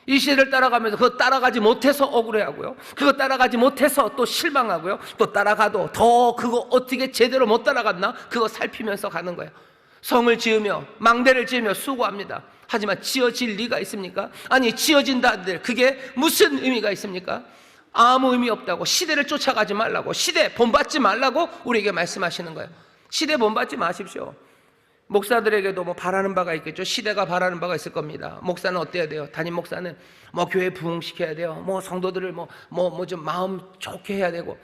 이 시대를 따라가면서 그거 따라가지 못해서 억울해하고요, 그거 따라가지 못해서 또 실망하고요, 또 따라가도 더 그거 어떻게 제대로 못 따라갔나 그거 살피면서 가는 거예요. 성을 지으며 망대를 지으며 수고합니다. 하지만 지어질 리가 있습니까? 아니, 지어진다들 그게 무슨 의미가 있습니까? 아무 의미 없다고, 시대를 쫓아가지 말라고, 시대 본받지 말라고 우리에게 말씀하시는 거예요. 시대 본받지 마십시오. 목사들에게도 뭐 바라는 바가 있겠죠. 시대가 바라는 바가 있을 겁니다. 목사는 어때야 돼요? 담임 목사는 뭐 교회 부흥시켜야 돼요. 뭐 성도들을 뭐 좀 마음 좋게 해야 되고,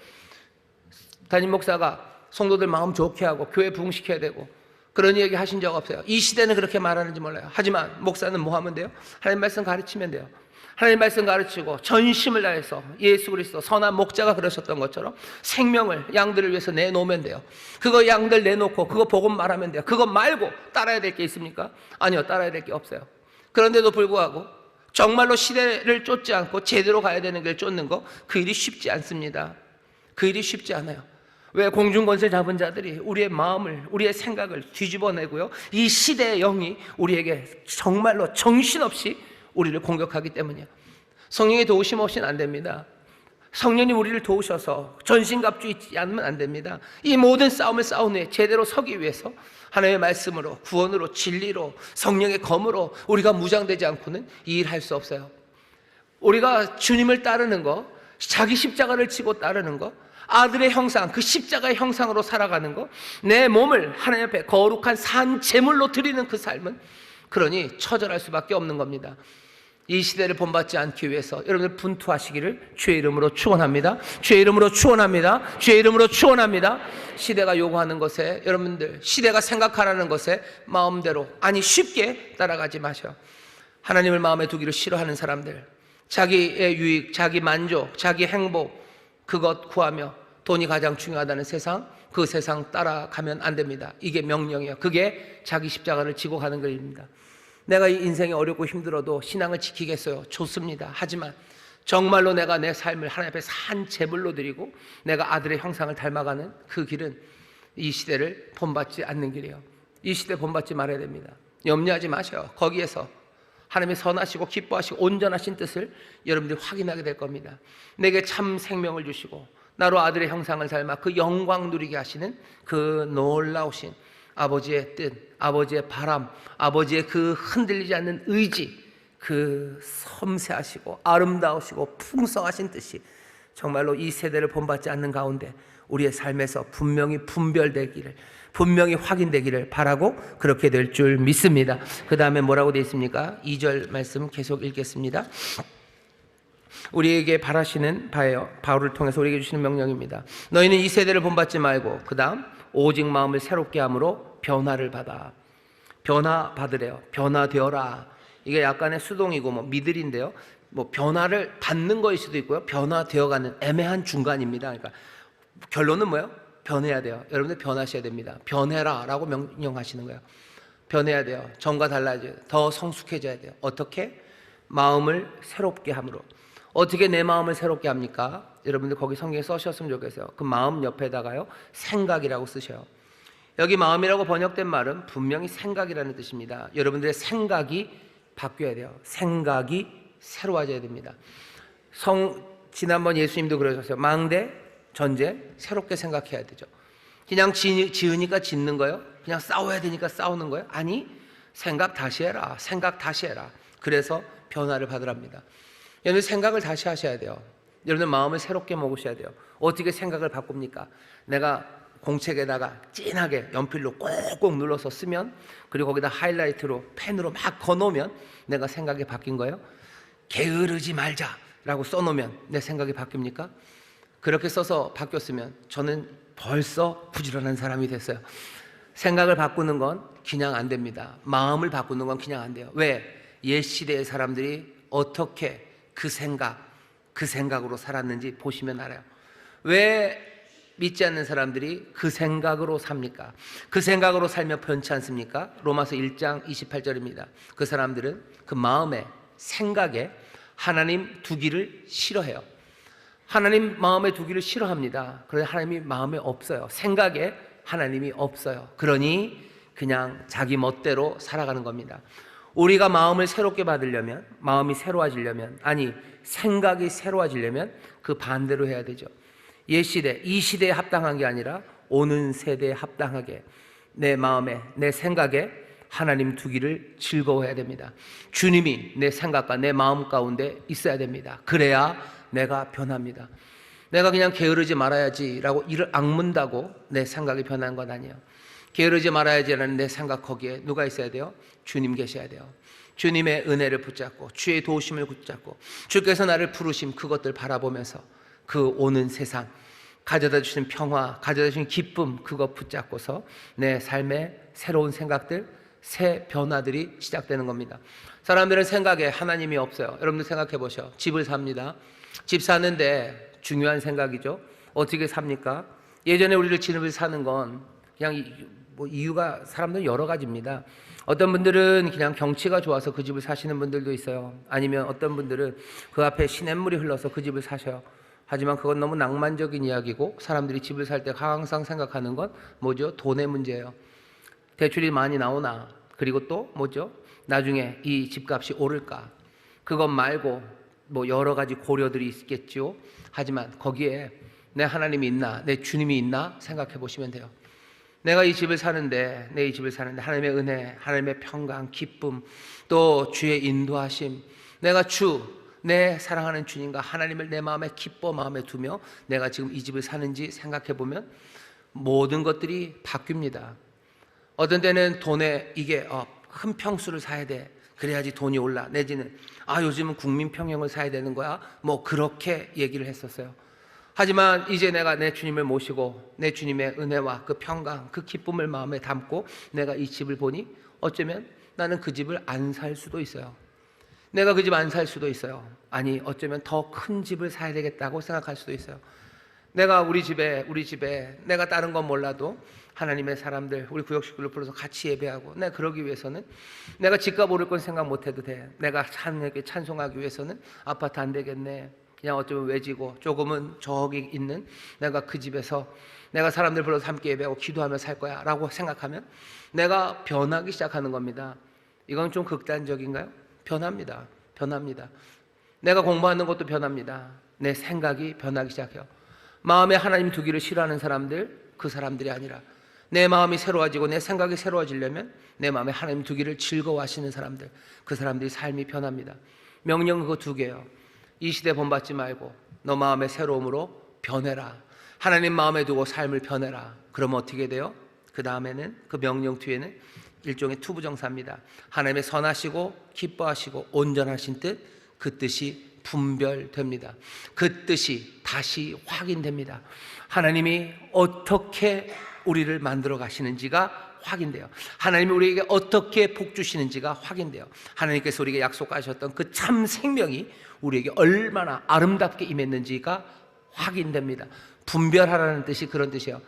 담임 목사가 성도들 마음 좋게 하고 교회 부흥시켜야 되고, 그런 얘기 하신 적 없어요. 이 시대는 그렇게 말하는지 몰라요. 하지만 목사는 뭐 하면 돼요? 하나님 말씀 가르치면 돼요. 하나님 말씀 가르치고 전심을 다해서 예수 그리스도 선한 목자가 그러셨던 것처럼 생명을 양들을 위해서 내놓으면 돼요. 그거 양들 내놓고 그거 복음 말하면 돼요. 그거 말고 따라야 될 게 있습니까? 아니요, 따라야 될 게 없어요. 그런데도 불구하고 정말로 시대를 쫓지 않고 제대로 가야 되는 길 쫓는 거, 그 일이 쉽지 않습니다. 그 일이 쉽지 않아요. 왜? 공중권세 잡은 자들이 우리의 마음을, 우리의 생각을 뒤집어내고요, 이 시대의 영이 우리에게 정말로 정신없이 우리를 공격하기 때문이에요. 성령의 도우심 없이는 안 됩니다. 성령님 우리를 도우셔서 전신갑주있지 않으면 안 됩니다. 이 모든 싸움을 싸운 후에 제대로 서기 위해서 하나님의 말씀으로, 구원으로, 진리로, 성령의 검으로 우리가 무장되지 않고는 이 일 할 수 없어요. 우리가 주님을 따르는 거, 자기 십자가를 지고 따르는 거, 아들의 형상, 그 십자가의 형상으로 살아가는 거, 내 몸을 하나님 앞에 거룩한 산 제물로 드리는 그 삶은, 그러니 처절할 수밖에 없는 겁니다. 이 시대를 본받지 않기 위해서 여러분들 분투하시기를 주의 이름으로 축원합니다. 주의 이름으로 축원합니다. 주의 이름으로 축원합니다. 시대가 요구하는 것에, 여러분들 시대가 생각하라는 것에 마음대로, 아니 쉽게 따라가지 마셔. 하나님을 마음에 두기를 싫어하는 사람들, 자기의 유익, 자기 만족, 자기 행복, 그것 구하며 돈이 가장 중요하다는 세상, 그 세상 따라가면 안 됩니다. 이게 명령이에요. 그게 자기 십자가를 지고 가는 것입니다. 내가 이 인생이 어렵고 힘들어도 신앙을 지키겠어요? 좋습니다. 하지만 정말로 내가 내 삶을 하나님 앞에 산 제물로 드리고 내가 아들의 형상을 닮아가는 그 길은 이 시대를 본받지 않는 길이에요. 이 시대 본받지 말아야 됩니다. 염려하지 마셔요. 거기에서 하나님의 선하시고 기뻐하시고 온전하신 뜻을 여러분들이 확인하게 될 겁니다. 내게 참 생명을 주시고 나로 아들의 형상을 닮아 그 영광 누리게 하시는 그 놀라우신 아버지의 뜻, 아버지의 바람, 아버지의 그 흔들리지 않는 의지, 그 섬세하시고 아름다우시고 풍성하신 뜻이 정말로 이 세대를 본받지 않는 가운데 우리의 삶에서 분명히 분별되기를, 분명히 확인되기를 바라고 그렇게 될 줄 믿습니다. 그 다음에 뭐라고 되어 있습니까? 2절 말씀 계속 읽겠습니다. 우리에게 바라시는 바예요. 바울을 통해서 우리에게 주시는 명령입니다. 너희는 이 세대를 본받지 말고 그 다음 오직 마음을 새롭게 함으로 변화를 받아. 변화 받으래요. 변화되어라. 이게 약간의 수동이고 뭐 미들인데요, 뭐 변화를 받는 것일 수도 있고요, 변화되어가는 애매한 중간입니다. 그러니까 결론은 뭐예요? 변해야 돼요. 여러분들 변하셔야 됩니다. 변해라 라고 명령하시는 거예요. 변해야 돼요. 전과 달라져야 돼요. 더 성숙해져야 돼요. 어떻게? 마음을 새롭게 함으로. 어떻게 내 마음을 새롭게 합니까? 여러분들 거기 성경에 써셨으면 좋겠어요. 그 마음 옆에다가요, 생각이라고 쓰셔요. 여기 마음이라고 번역된 말은 분명히 생각이라는 뜻입니다. 여러분들의 생각이 바뀌어야 돼요. 생각이 새로워져야 됩니다. 지난번 예수님도 그러셨어요. 망대, 전제, 새롭게 생각해야 되죠. 그냥 지으니까 짓는 거예요? 그냥 싸워야 되니까 싸우는 거예요? 아니, 생각 다시 해라. 생각 다시 해라. 그래서 변화를 받으랍니다. 여러분 생각을 다시 하셔야 돼요. 여러분들 마음을 새롭게 먹으셔야 돼요. 어떻게 생각을 바꿉니까? 내가 공책에다가 진하게 연필로 꼭꼭 눌러서 쓰면, 그리고 거기다 하이라이트로 펜으로 막 거놓으면 내가 생각이 바뀐 거예요? 게으르지 말자라고 써놓으면 내 생각이 바뀝니까? 그렇게 써서 바뀌었으면 저는 벌써 부지런한 사람이 됐어요. 생각을 바꾸는 건 그냥 안 됩니다. 마음을 바꾸는 건 그냥 안 돼요. 왜? 옛 시대의 사람들이 어떻게 그 생각으로 살았는지 보시면 알아요. 왜 믿지 않는 사람들이 그 생각으로 삽니까? 그 생각으로 살며 변치 않습니까? 로마서 1장 28절입니다. 그 사람들은 그 마음에, 생각에 하나님 두기를 싫어해요. 하나님 마음에 두기를 싫어합니다. 그래서 하나님이 마음에 없어요. 생각에 하나님이 없어요. 그러니 그냥 자기 멋대로 살아가는 겁니다. 우리가 마음을 새롭게 받으려면, 마음이 새로워지려면, 아니 생각이 새로워지려면 그 반대로 해야 되죠. 옛 시대, 이 시대에 합당한 게 아니라 오는 세대에 합당하게 내 마음에, 내 생각에 하나님 두기를 즐거워해야 됩니다. 주님이 내 생각과 내 마음 가운데 있어야 됩니다. 그래야 내가 변합니다. 내가 그냥 게으르지 말아야지라고 이를 악문다고 내 생각이 변한 건 아니에요. 게으르지 말아야지라는 내 생각, 거기에 누가 있어야 돼요? 주님 계셔야 돼요. 주님의 은혜를 붙잡고 주의 도우심을 붙잡고 주께서 나를 부르심, 그것들 바라보면서 그 오는 세상 가져다 주신 평화, 가져다 주신 기쁨, 그것 붙잡고서 내 삶에 새로운 생각들, 새 변화들이 시작되는 겁니다. 사람들은 생각에 하나님이 없어요. 여러분들 생각해 보셔. 집을 삽니다. 집 사는데 중요한 생각이죠. 어떻게 삽니까? 예전에 우리를 집을 사는 건 그냥 이유가 사람들은 여러 가지입니다. 어떤 분들은 그냥 경치가 좋아서 그 집을 사시는 분들도 있어요. 아니면 어떤 분들은 그 앞에 시냇물이 흘러서 그 집을 사셔요. 하지만 그건 너무 낭만적인 이야기고, 사람들이 집을 살 때 항상 생각하는 건 뭐죠? 돈의 문제예요. 대출이 많이 나오나, 그리고 또 뭐죠? 나중에 이 집값이 오를까? 그것 말고 뭐 여러 가지 고려들이 있겠죠. 하지만 거기에 내 하나님이 있나, 내 주님이 있나 생각해 보시면 돼요. 내가 이 집을 사는데, 내 이 집을 사는데 하나님의 은혜, 하나님의 평강, 기쁨, 또 주의 인도하심, 내가 내 사랑하는 주님과 하나님을 내 마음에 기뻐 마음에 두며 내가 지금 이 집을 사는지 생각해 보면 모든 것들이 바뀝니다. 어떤 때는 돈에 이게 큰 평수를 사야 돼, 그래야지 돈이 올라, 내지는 요즘은 국민평형을 사야 되는 거야, 뭐 그렇게 얘기를 했었어요. 하지만 이제 내가 내 주님을 모시고 내 주님의 은혜와 그 평강, 그 기쁨을 마음에 담고 내가 이 집을 보니 어쩌면 나는 그 집을 안 살 수도 있어요. 내가 그 집 안 살 수도 있어요. 아니 어쩌면 더 큰 집을 사야 되겠다고 생각할 수도 있어요. 내가 우리 집에 내가 다른 건 몰라도 하나님의 사람들, 우리 구역 식구를 불러서 같이 예배하고, 내가 그러기 위해서는 내가 집값 오를 건 생각 못 해도 돼. 내가 하나님께 찬송하기 위해서는 아파트 안 되겠네. 그냥 어쩌면 외지고 조금은 저기 있는 내가 그 집에서 내가 사람들 불러서 함께 예배하고 기도하며 살 거야 라고 생각하면 내가 변하기 시작하는 겁니다. 이건 좀 극단적인가요? 변합니다. 내가 공부하는 것도 변합니다. 내 생각이 변하기 시작해요. 마음에 하나님 두기를 싫어하는 사람들, 그 사람들이 아니라 내 마음이 새로워지고 내 생각이 새로워지려면 내 마음에 하나님 두기를 즐거워하시는 사람들, 그 사람들이 삶이 변합니다. 명령은 그 두 개예요. 이 시대 본받지 말고 너 마음의 새로움으로 변해라. 하나님 마음에 두고 삶을 변해라. 그러면 어떻게 돼요? 그 다음에는, 그 명령 뒤에는 일종의 투부정사입니다. 하나님의 선하시고 기뻐하시고 온전하신 뜻, 그 뜻이 분별됩니다. 그 뜻이 다시 확인됩니다. 하나님이 어떻게 우리를 만들어 가시는지가 확인돼요. 하나님이 우리에게 어떻게 복 주시는지가 확인돼요. 하나님께서 우리에게 약속하셨던 그 참 생명이 우리에게 얼마나 아름답게 임했는지가 확인됩니다. 분별하라는 뜻이 그런 뜻이에요.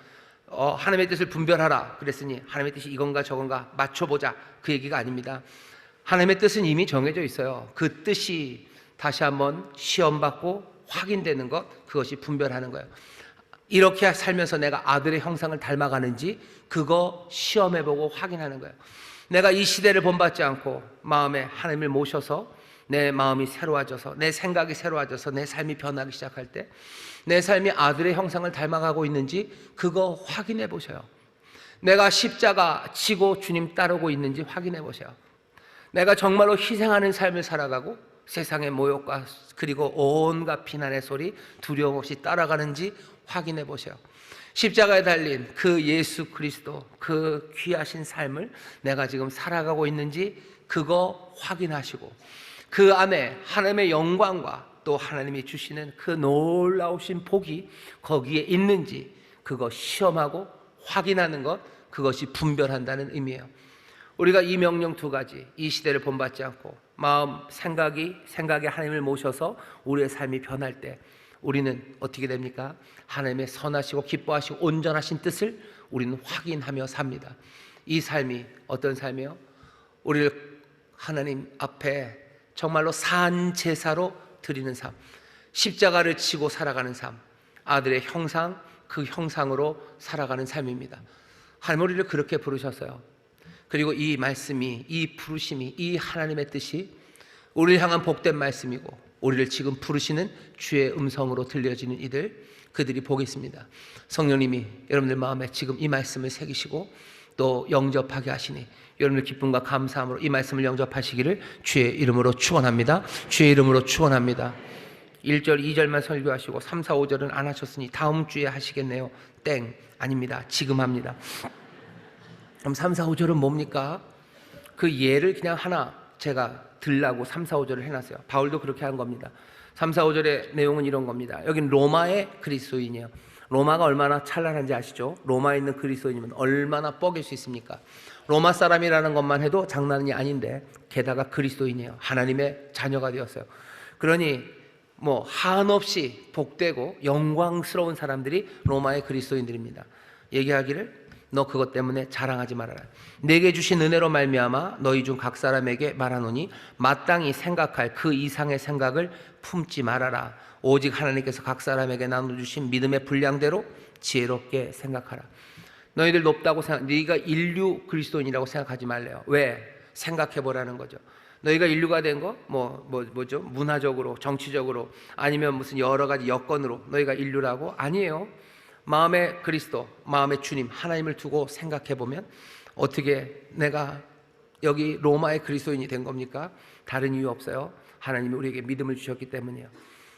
하나님의 뜻을 분별하라 그랬으니 하나님의 뜻이 이건가 저건가 맞춰보자, 그 얘기가 아닙니다. 하나님의 뜻은 이미 정해져 있어요. 그 뜻이 다시 한번 시험받고 확인되는 것, 그것이 분별하는 거예요. 이렇게 살면서 내가 아들의 형상을 닮아가는지 그거 시험해보고 확인하는 거예요. 내가 이 시대를 본받지 않고 마음에 하나님을 모셔서 내 마음이 새로워져서 내 생각이 새로워져서 내 삶이 변하기 시작할 때 내 삶이 아들의 형상을 닮아가고 있는지 그거 확인해 보셔요. 내가 십자가 지고 주님 따르고 있는지 확인해 보세요. 내가 정말로 희생하는 삶을 살아가고 세상의 모욕과 그리고 온갖 비난의 소리 두려움 없이 따라가는지 확인해 보세요. 십자가에 달린 그 예수 그리스도, 그 귀하신 삶을 내가 지금 살아가고 있는지 그거 확인하시고, 그 안에 하나님의 영광과 또 하나님이 주시는 그 놀라우신 복이 거기에 있는지 그거 시험하고 확인하는 것, 그것이 분별한다는 의미예요. 우리가 이 명령 두 가지, 이 시대를 본받지 않고 마음, 생각에 하나님을 모셔서 우리의 삶이 변할 때 우리는 어떻게 됩니까? 하나님의 선하시고 기뻐하시고 온전하신 뜻을 우리는 확인하며 삽니다. 이 삶이 어떤 삶이에요? 우리를 하나님 앞에 정말로 산 제사로 드리는 삶, 십자가를 지고 살아가는 삶, 아들의 형상, 그 형상으로 살아가는 삶입니다. 하나님 우리를 그렇게 부르셨어요. 그리고 이 말씀이, 이 부르심이, 이 하나님의 뜻이 우리를 향한 복된 말씀이고 우리를 지금 부르시는 주의 음성으로 들려지는 이들, 그들이 복이 있습니다. 성령님이 여러분들 마음에 지금 이 말씀을 새기시고 또 영접하게 하시니 여러분들 기쁨과 감사함으로 이 말씀을 영접하시기를 주의 이름으로 축원합니다. 주의 이름으로 축원합니다. 1절, 2절만 설교하시고 3, 4, 5절은 안 하셨으니 다음 주에 하시겠네요. 땡, 아닙니다. 지금 합니다. 그럼 3, 4, 5절은 뭡니까? 그 예를 그냥 하나 제가 들라고 3, 4, 5절을 해놨어요. 바울도 그렇게 한 겁니다. 3, 4, 5절의 내용은 이런 겁니다. 여긴 로마의 그리스도인이에요. 로마가 얼마나 찬란한지 아시죠? 로마에 있는 그리스도인이면 얼마나 뻐길 수 있습니까? 로마 사람이라는 것만 해도 장난이 아닌데 게다가 그리스도인이에요. 하나님의 자녀가 되었어요. 그러니 뭐 한없이 복되고 영광스러운 사람들이 로마의 그리스도인들입니다. 얘기하기를 너 그것 때문에 자랑하지 말아라. 내게 주신 은혜로 말미암아 너희 중 각 사람에게 말하노니 마땅히 생각할 그 이상의 생각을 품지 말아라. 오직 하나님께서 각 사람에게 나눠주신 믿음의 분량대로 지혜롭게 생각하라. 너희들 높다고 네가 인류 그리스도인이라고 생각하지 말래요. 왜? 생각해보라는 거죠. 너희가 인류가 된 거 뭐죠? 문화적으로, 정치적으로, 아니면 무슨 여러 가지 여건으로 너희가 인류라고? 아니에요. 마음의 그리스도, 마음의 주님 하나님을 두고 생각해보면 어떻게 내가 여기 로마의 그리스도인이 된 겁니까? 다른 이유 없어요. 하나님이 우리에게 믿음을 주셨기 때문이에요.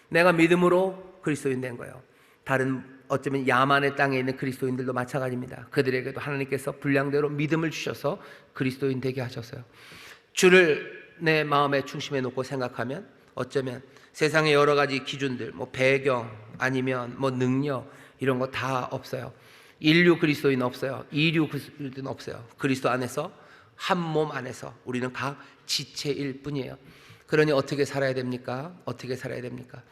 내가 믿음으로 그리스도인 된 거예요. 다른 어쩌면 야만의 땅에 있는 그리스도인들도 마찬가지입니다. 그들에게도 하나님께서 분량대로 믿음을 주셔서 그리스도인 되게 하셨어요. 주를 내 마음의 중심에 놓고 생각하면 어쩌면 세상의 여러 가지 기준들, 뭐 배경 아니면 뭐 능력 이런 거 다 없어요. 인류 그리스도인 없어요. 이류 그리스도인 없어요. 그리스도 안에서 한 몸 안에서 우리는 각 지체일 뿐이에요. 그러니 어떻게 살아야 됩니까? 어떻게 살아야 됩니까?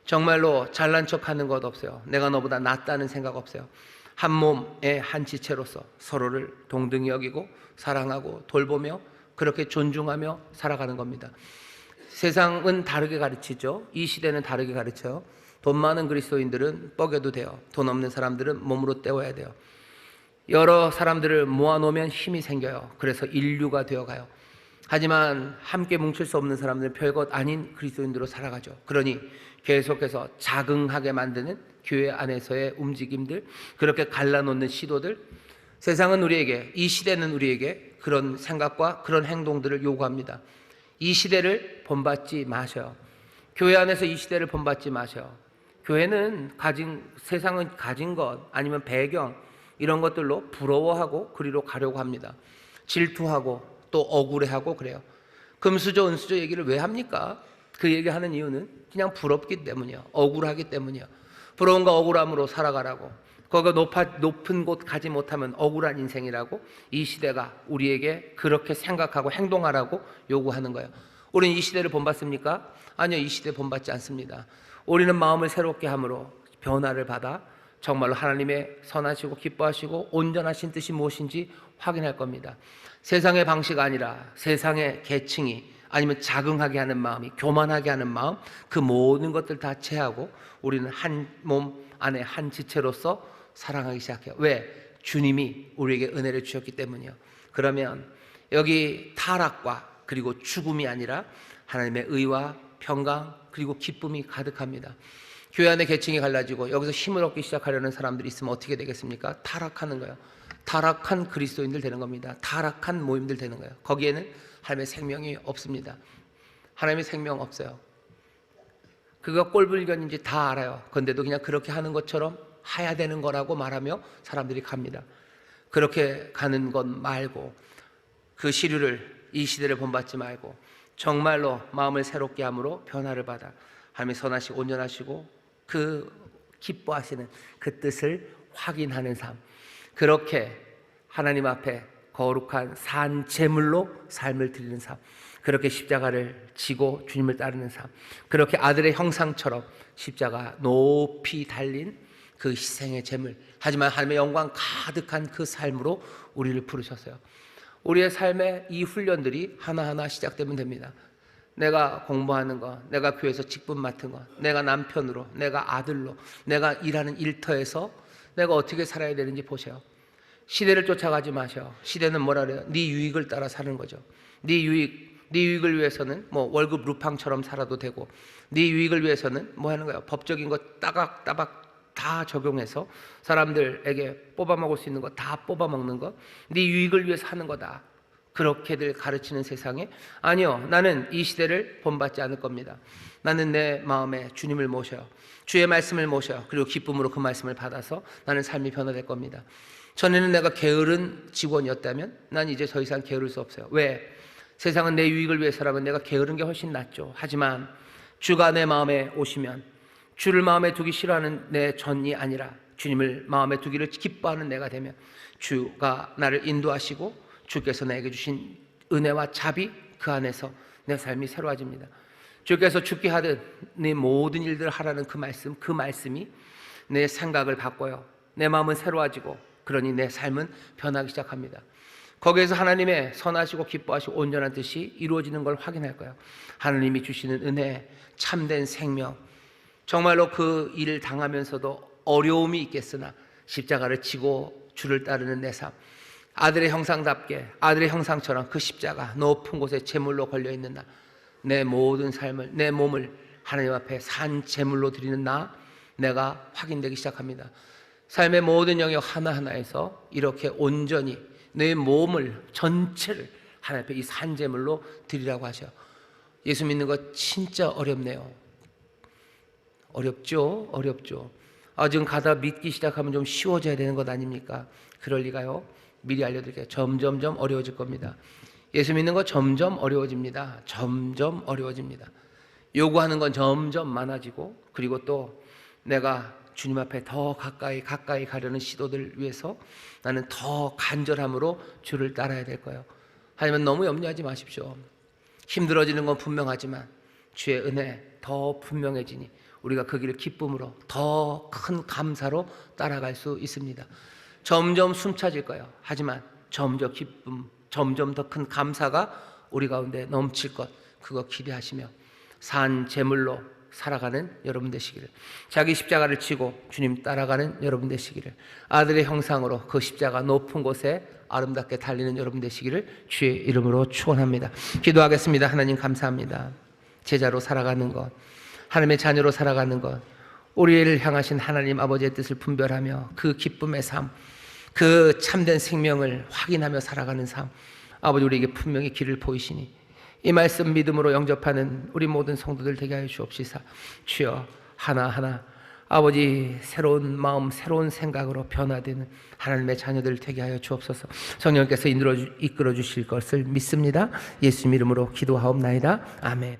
정말로 잘난 척하는 것 없어요. 내가 너보다 낫다는 생각 없어요. 한 몸의 한 지체로서 서로를 동등히 여기고 사랑하고 돌보며 그렇게 존중하며 살아가는 겁니다. 세상은 다르게 가르치죠. 이 시대는 다르게 가르쳐요. 돈 많은 그리스도인들은 뻐겨도 돼요. 돈 없는 사람들은 몸으로 때워야 돼요. 여러 사람들을 모아놓으면 힘이 생겨요. 그래서 인류가 되어가요. 하지만 함께 뭉칠 수 없는 사람들은 별것 아닌 그리스도인들로 살아가죠. 그러니 계속해서 자긍하게 만드는 교회 안에서의 움직임들, 그렇게 갈라놓는 시도들, 세상은 우리에게, 이 시대는 우리에게 그런 생각과 그런 행동들을 요구합니다. 이 시대를 본받지 마셔요. 교회 안에서 이 시대를 본받지 마셔요. 교회는 세상은 가진 것 아니면 배경 이런 것들로 부러워하고 그리로 가려고 합니다. 질투하고 또 억울해하고 그래요. 금수저 은수저 얘기를 왜 합니까? 그 얘기하는 이유는 그냥 부럽기 때문이에요. 억울하기 때문이에요. 부러움과 억울함으로 살아가라고. 거기가 높은 곳 가지 못하면 억울한 인생이라고 이 시대가 우리에게 그렇게 생각하고 행동하라고 요구하는 거예요. 우리는 이 시대를 본받습니까? 아니요, 이 시대 본받지 않습니다. 우리는 마음을 새롭게 함으로 변화를 받아 정말로 하나님의 선하시고 기뻐하시고 온전하신 뜻이 무엇인지 확인할 겁니다. 세상의 방식 아니라 세상의 계층이 아니면 자긍하게 하는 마음이, 교만하게 하는 마음, 그 모든 것들 다 제하고 우리는 한 몸 안에 한 지체로서 사랑하기 시작해요. 왜? 주님이 우리에게 은혜를 주셨기 때문이요. 그러면 여기 타락과 그리고 죽음이 아니라 하나님의 의와 평강 그리고 기쁨이 가득합니다. 교회 안에 계층이 갈라지고 여기서 힘을 얻기 시작하려는 사람들이 있으면 어떻게 되겠습니까? 타락하는 거예요. 타락한 그리스도인들 되는 겁니다. 타락한 모임들 되는 거예요. 거기에는 하나님의 생명이 없습니다. 하나님의 생명 없어요. 그가 꼴불견인지 다 알아요. 그런데도 그냥 그렇게 하는 것처럼 해야 되는 거라고 말하며 사람들이 갑니다. 그렇게 가는 것 말고 그 시류를, 이 시대를 본받지 말고 정말로 마음을 새롭게 함으로 변화를 받아 하나님의 선하시고 온전하시고 그 기뻐하시는 그 뜻을 확인하는 삶, 그렇게 하나님 앞에 거룩한 산 제물로 삶을 드리는 삶, 그렇게 십자가를 지고 주님을 따르는 삶, 그렇게 아들의 형상처럼 십자가 높이 달린 그 희생의 제물, 하지만 하나님의 영광 가득한 그 삶으로 우리를 부르셨어요. 우리의 삶의 이 훈련들이 하나하나 시작되면 됩니다. 내가 공부하는 것, 내가 교회에서 직분 맡은 것, 내가 남편으로, 내가 아들로, 내가 일하는 일터에서 내가 어떻게 살아야 되는지 보세요. 시대를 쫓아가지 마셔. 시대는 뭐라 그래요? 네 유익을 따라 사는 거죠. 네 유익을 위해서는 뭐 월급 루팡처럼 살아도 되고, 네 유익을 위해서는 뭐 하는 거야? 법적인 거 따박따박 다 적용해서 사람들에게 뽑아먹을 수 있는 거 다 뽑아먹는 거, 네 유익을 위해서 하는 거다. 그렇게들 가르치는 세상에, 아니요, 나는 이 시대를 본받지 않을 겁니다. 나는 내 마음에 주님을 모셔요. 주의 말씀을 모셔요. 그리고 기쁨으로 그 말씀을 받아서 나는 삶이 변화될 겁니다. 전에는 내가 게으른 직원이었다면 난 이제 더 이상 게으를 수 없어요. 왜? 세상은 내 유익을 위해서라면 내가 게으른 게 훨씬 낫죠. 하지만 주가 내 마음에 오시면, 주를 마음에 두기 싫어하는 내 전이 아니라 주님을 마음에 두기를 기뻐하는 내가 되면, 주가 나를 인도하시고 주께서 나에게 주신 은혜와 자비, 그 안에서 내 삶이 새로워집니다. 주께서 죽게 하듯 네 모든 일들을 하라는 그 말씀이 내 생각을 바꿔요. 내 마음은 새로워지고, 그러니 내 삶은 변하기 시작합니다. 거기에서 하나님의 선하시고 기뻐하시고 온전한 뜻이 이루어지는 걸 확인할 거예요. 하나님이 주시는 은혜, 참된 생명, 정말로 그 일을 당하면서도 어려움이 있겠으나 십자가를 지고 주를 따르는 내 삶, 아들의 형상답게, 아들의 형상처럼 그 십자가 높은 곳에 제물로 걸려있는 나, 내 모든 삶을, 내 몸을 하나님 앞에 산 제물로 드리는 내가 확인되기 시작합니다. 삶의 모든 영역 하나하나에서 이렇게 온전히 내 몸을 전체를 하나님 앞에 이 산 제물로 드리라고 하셔. 예수 믿는 거 진짜 어렵네요. 어렵죠. 지금 가다 믿기 시작하면 좀 쉬워져야 되는 것 아닙니까? 그럴 리가요. 미리 알려드릴게요. 점점점 어려워질 겁니다. 예수 믿는 거 점점 어려워집니다. 점점 어려워집니다. 요구하는 건 점점 많아지고, 그리고 또 내가 주님 앞에 더 가까이 가려는 시도들 위해서 나는 더 간절함으로 주를 따라야 될 거예요. 하지만 너무 염려하지 마십시오. 힘들어지는 건 분명하지만 주의 은혜 더 분명해지니 우리가 그 길을 기쁨으로, 더 큰 감사로 따라갈 수 있습니다. 점점 숨차질 거예요. 하지만 점점 기쁨, 점점 더 큰 감사가 우리 가운데 넘칠 것, 그거 기대하시며 산 제물로 살아가는 여러분 되시기를, 자기 십자가를 지고 주님 따라가는 여러분 되시기를, 아들의 형상으로 그 십자가 높은 곳에 아름답게 달리는 여러분 되시기를 주의 이름으로 축원합니다. 기도하겠습니다. 하나님 감사합니다. 제자로 살아가는 것, 하나님의 자녀로 살아가는 것, 우리를 향하신 하나님 아버지의 뜻을 분별하며 그 기쁨의 삶, 그 참된 생명을 확인하며 살아가는 삶, 아버지 우리에게 분명히 길을 보이시니 이 말씀 믿음으로 영접하는 우리 모든 성도들 되게 하여 주옵시사. 주여, 하나하나 아버지 새로운 마음, 새로운 생각으로 변화되는 하나님의 자녀들 되게 하여 주옵소서. 성령께서 이끌어 주실 것을 믿습니다. 예수 이름으로 기도하옵나이다. 아멘.